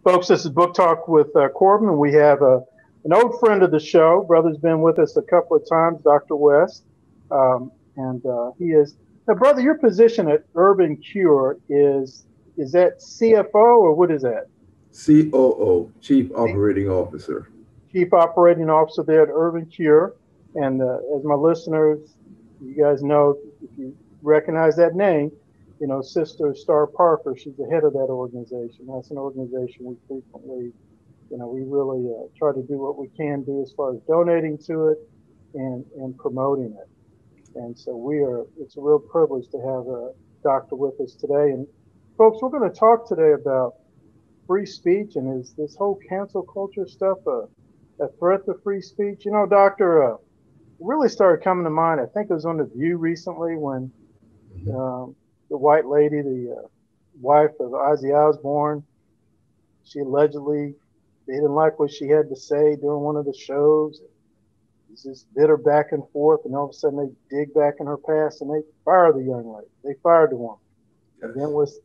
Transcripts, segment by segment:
Folks, this is Book Talk with Corbin, and we have an old friend of the show. Brother's been with us a couple of times, Dr. West. And he is, now, brother, your position at Urban Cure is that CFO or what is that? COO, Chief Operating Officer. Chief Operating Officer there at Urban Cure. And as my listeners, you guys know, if you recognize that name, you know, Sister Star Parker, she's the head of that organization. That's an organization we frequently, you know, we really try to do what we can do as far as donating to it and promoting it. And so it's a real privilege to have a doctor with us today. And folks, we're going to talk today about free speech, and is this whole cancel culture stuff a threat to free speech? You know, doctor, it really started coming to mind. I think it was on The View recently when the white lady, the wife of Ozzy Osbourne, she allegedly, they didn't like what she had to say during one of the shows. It's just bitter back and forth, and all of a sudden they dig back in her past and they fire the young lady. They fired the woman. Yes. And then with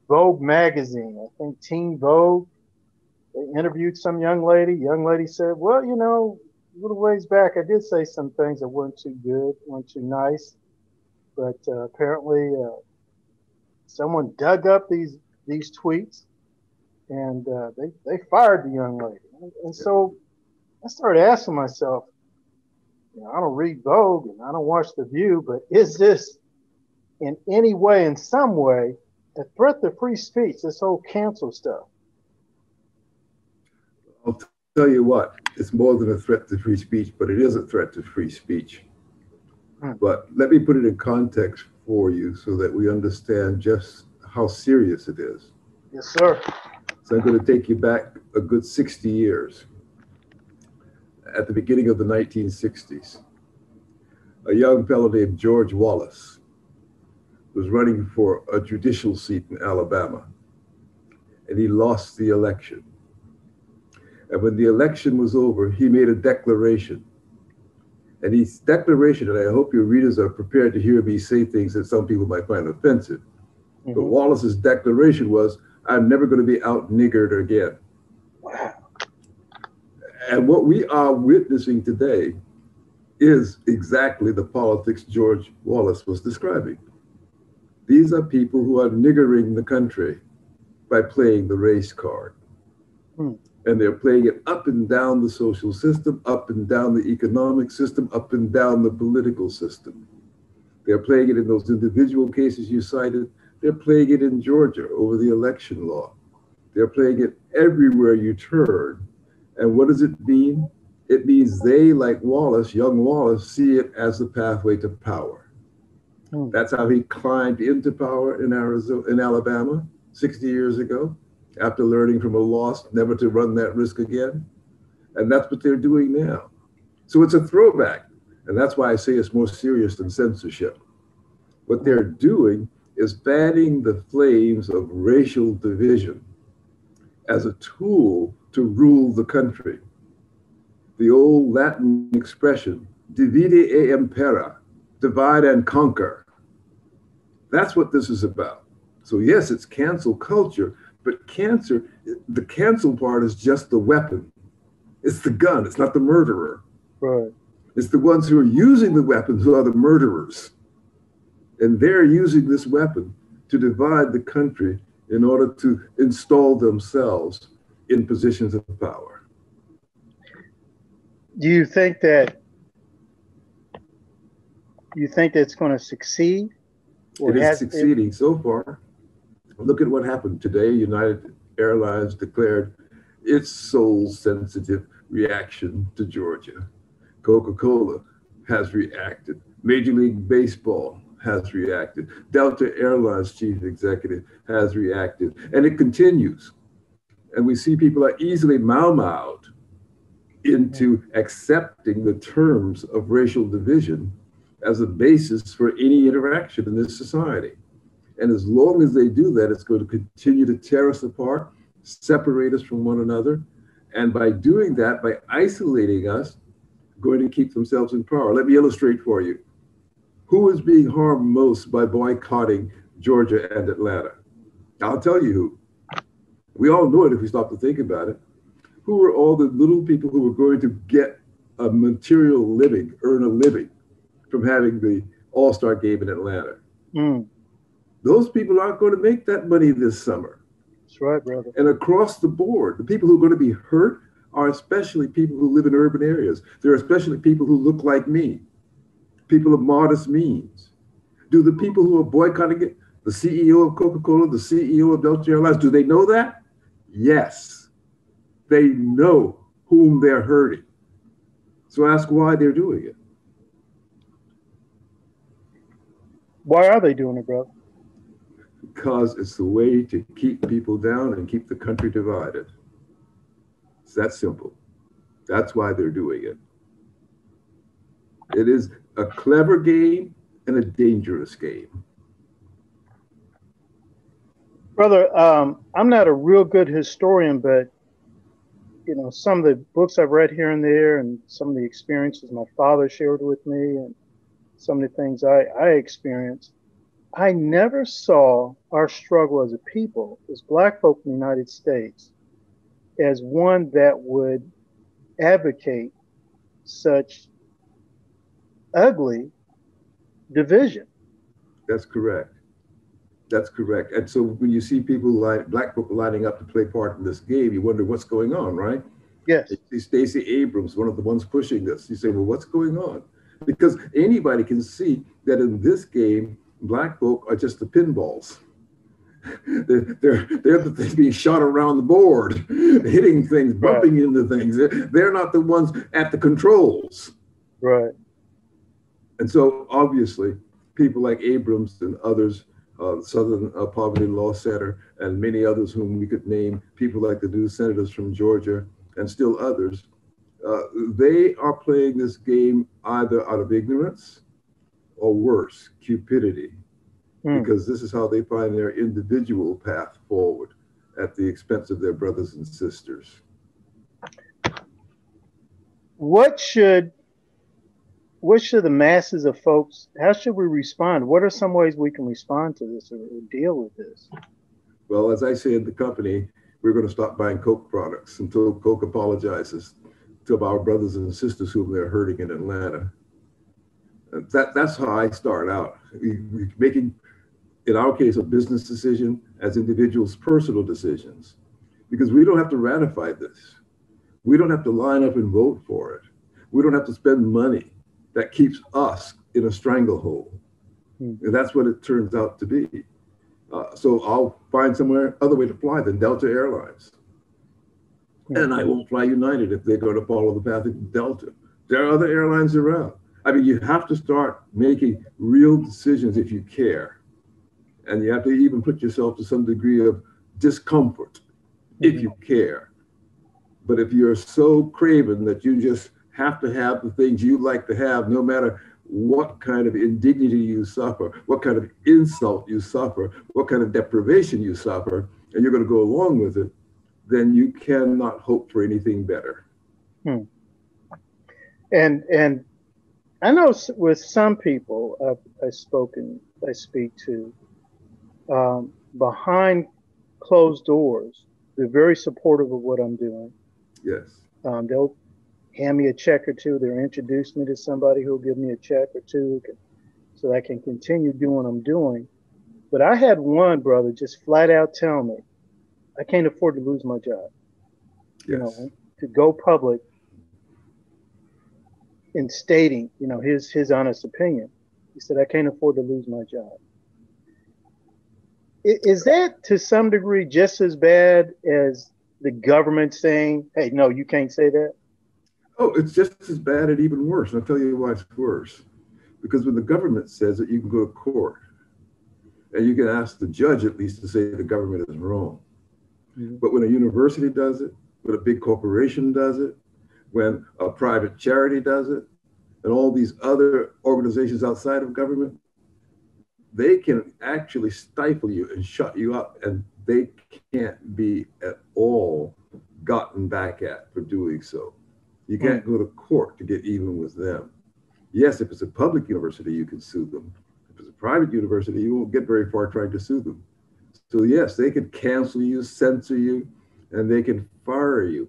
Vogue magazine, I think Teen Vogue, they interviewed some young lady. Young lady said, well, you know, a little ways back, I did say some things that weren't too good, weren't too nice. But apparently someone dug up these tweets, and they fired the young lady. And so I started asking myself, you know, I don't read Vogue and I don't watch The View, but is this in any way, in some way, a threat to free speech, this whole cancel stuff? I'll tell you what, it's more than a threat to free speech, but it is a threat to free speech. But let me put it in context for you so that we understand just how serious it is. Yes, sir. So I'm going to take you back a good 60 years. At the beginning of the 1960s, a young fellow named George Wallace was running for a judicial seat in Alabama, and he lost the election. And when the election was over, he made a declaration. And his declaration, and I hope your readers are prepared to hear me say things that some people might find offensive, but Wallace's declaration was, I'm never going to be out-niggered again. Wow. And what we are witnessing today is exactly the politics George Wallace was describing. These are people who are niggering the country by playing the race card. And they're playing it up and down the social system, up and down the economic system, up and down the political system. They're playing it in those individual cases you cited. They're playing it in Georgia over the election law. They're playing it everywhere you turn. And what does it mean? It means they, like Wallace, young Wallace, see it as a pathway to power. That's how he climbed into power in Alabama 60 years ago, after learning from a loss never to run that risk again. And that's what they're doing now. So it's a throwback. And that's why I say it's more serious than censorship. What they're doing is fanning the flames of racial division as a tool to rule the country. The old Latin expression, divide et impera, divide and conquer. That's what this is about. So yes, it's cancel culture, but the cancel part is just the weapon. It's the gun, it's not the murderer. Right. It's the ones who are using the weapons who are the murderers. And they're using this weapon to divide the country in order to install themselves in positions of power. Do you think that it's going to succeed? It is succeeding so far. Look at what happened today. United Airlines declared its soul-sensitive reaction to Georgia. Coca-Cola has reacted. Major League Baseball has reacted. Delta Airlines chief executive has reacted. And it continues. And we see people are easily mau-maued into accepting the terms of racial division as a basis for any interaction in this society. And as long as they do that, it's going to continue to tear us apart, separate us from one another. And by doing that, by isolating us, going to keep themselves in power. Let me illustrate for you. Who is being harmed most by boycotting Georgia and Atlanta? I'll tell you who. We all know it if we stop to think about it. Who were all the little people who were going to get a material living, earn a living from having the All-Star game in Atlanta? Those people aren't going to make that money this summer. That's right, brother. And across the board, the people who are going to be hurt are especially people who live in urban areas. They're especially people who look like me, people of modest means. Do the people who are boycotting it, the CEO of Coca-Cola, the CEO of Delta Airlines, do they know that? Yes. They know whom they're hurting. So ask why they're doing it. Why are they doing it, brother? Because it's the way to keep people down and keep the country divided. It's that simple. That's why they're doing it. It is a clever game and a dangerous game. Brother, I'm not a real good historian, but you know, some of the books I've read here and there and some of the experiences my father shared with me and some of the things I experienced, I never saw our struggle as a people, as Black folk in the United States, as one that would advocate such ugly division. That's correct. That's correct. And so when you see people like Black people lining up to play part in this game, you wonder what's going on, right? Yes. You see Stacey Abrams, one of the ones pushing this. You say, well, what's going on? Because anybody can see that in this game, Black folk are just the pinballs. They're the things being shot around the board, hitting things, bumping into things. They're not the ones at the controls. Right. And so obviously, people like Abrams and others, Southern Poverty Law Center, and many others whom we could name, people like the new senators from Georgia and still others, they are playing this game either out of ignorance or worse, cupidity, because this is how they find their individual path forward at the expense of their brothers and sisters. What should the masses of folks, how should we respond? What are some ways we can respond to this or deal with this? Well, as I say in the company, we're going to stop buying Coke products until Coke apologizes to our brothers and sisters whom they're hurting in Atlanta. That's how I start out. Making, in our case, a business decision as individuals, personal decisions, because we don't have to ratify this. We don't have to line up and vote for it. We don't have to spend money that keeps us in a stranglehold. And that's what it turns out to be. So I'll find somewhere other way to fly than Delta Airlines. And I won't fly United if they're going to follow the path of Delta. There are other airlines around. I mean, you have to start making real decisions if you care. And you have to even put yourself to some degree of discomfort if you care. But if you're so craven that you just have to have the things you like to have, no matter what kind of indignity you suffer, what kind of insult you suffer, what kind of deprivation you suffer, and you're going to go along with it, then you cannot hope for anything better. And I know with some people I speak to, behind closed doors, they're very supportive of what I'm doing. Yes. They'll hand me a check or two. They'll introduce me to somebody who'll give me a check or two so that I can continue doing what I'm doing. But I had one brother just flat out tell me, I can't afford to lose my job. Yes. You know, to go public in stating, you know, his honest opinion. He said, I can't afford to lose my job. Is that to some degree just as bad as the government saying, hey, no, you can't say that? Oh, it's just as bad and even worse. And I'll tell you why it's worse. Because when the government says it, you can go to court. And you can ask the judge at least to say the government is wrong. But when a university does it, when a big corporation does it, when a private charity does it, and all these other organizations outside of government, they can actually stifle you and shut you up, and they can't be at all gotten back at for doing so. You can't go to court to get even with them. Yes, if it's a public university, you can sue them. If it's a private university, you won't get very far trying to sue them. So yes, they could cancel you, censor you, and they can fire you.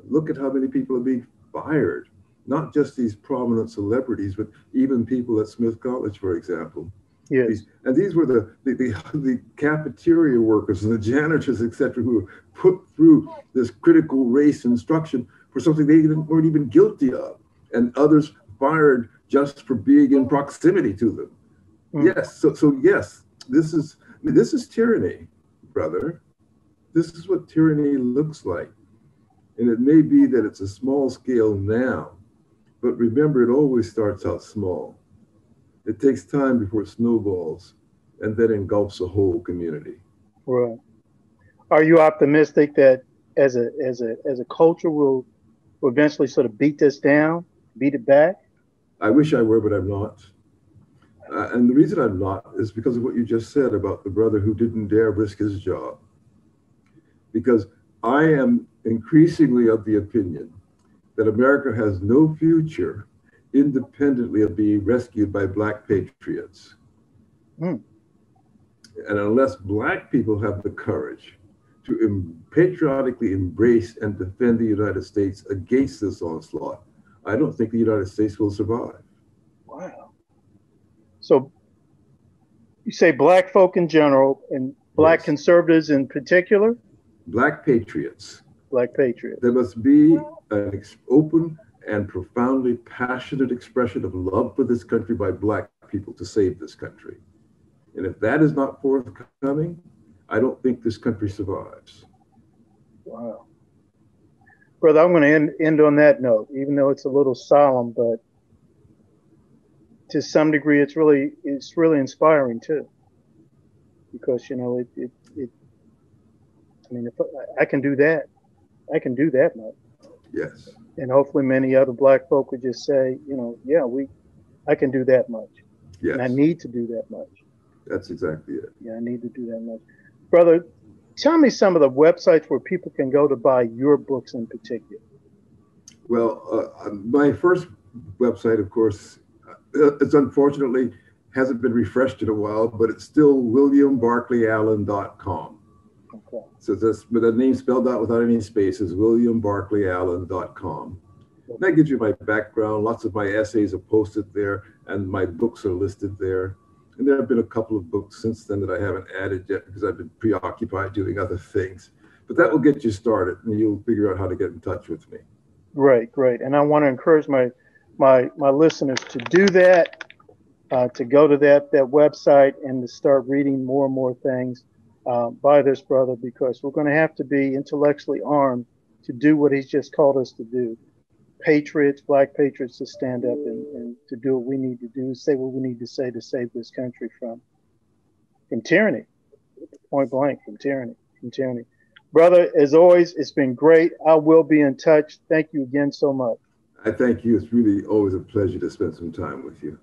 Look at how many people are being fired. Not just these prominent celebrities, but even people at Smith College, for example. Yes. These were the cafeteria workers and the janitors, etc., who were put through this critical race instruction for something they weren't even guilty of, and others fired just for being in proximity to them. Yes, so yes, this is tyranny, brother. This is what tyranny looks like. And it may be that it's a small scale now, but remember, it always starts out small. It takes time before it snowballs and then engulfs a whole community. Right. Are you optimistic that as a culture we'll eventually sort of beat this down, beat it back? I wish I were, but I'm not. And the reason I'm not is because of what you just said about the brother who didn't dare risk his job. Because I am increasingly of the opinion that America has no future independently of being rescued by Black patriots. And unless Black people have the courage to patriotically embrace and defend the United States against this onslaught, I don't think the United States will survive. Wow. So you say Black folk in general and Black conservatives in particular? Black patriots. Black patriots. There must be an open and profoundly passionate expression of love for this country by Black people to save this country. And if that is not forthcoming, I don't think this country survives. Wow. Brother, I'm going to end on that note, even though it's a little solemn, but to some degree, it's really inspiring too. Because, you know, I mean, if I can do that, I can do that much. Yes. And hopefully many other Black folk would just say, you know, yeah, I can do that much. Yes. And I need to do that much. That's exactly it. Yeah, I need to do that much. Brother, tell me some of the websites where people can go to buy your books in particular. Well, my first website, of course, it's unfortunately hasn't been refreshed in a while, but it's still WilliamBarclayAllen.com. Okay. So that's with a name spelled out without any spaces, WilliamBarclayAllen.com. That gives you my background. Lots of my essays are posted there, and my books are listed there. And there have been a couple of books since then that I haven't added yet because I've been preoccupied doing other things. But that will get you started, and you'll figure out how to get in touch with me. Great, great. And I want to encourage my listeners to do that, to go to that website and to start reading more and more things by this brother, because we're going to have to be intellectually armed to do what he's just called us to do. Patriots, Black patriots, to stand up and to do what we need to do, say what we need to say to save this country from tyranny, point blank, from tyranny. Brother, as always, it's been great. I will be in touch. Thank you again so much. I thank you. It's really always a pleasure to spend some time with you.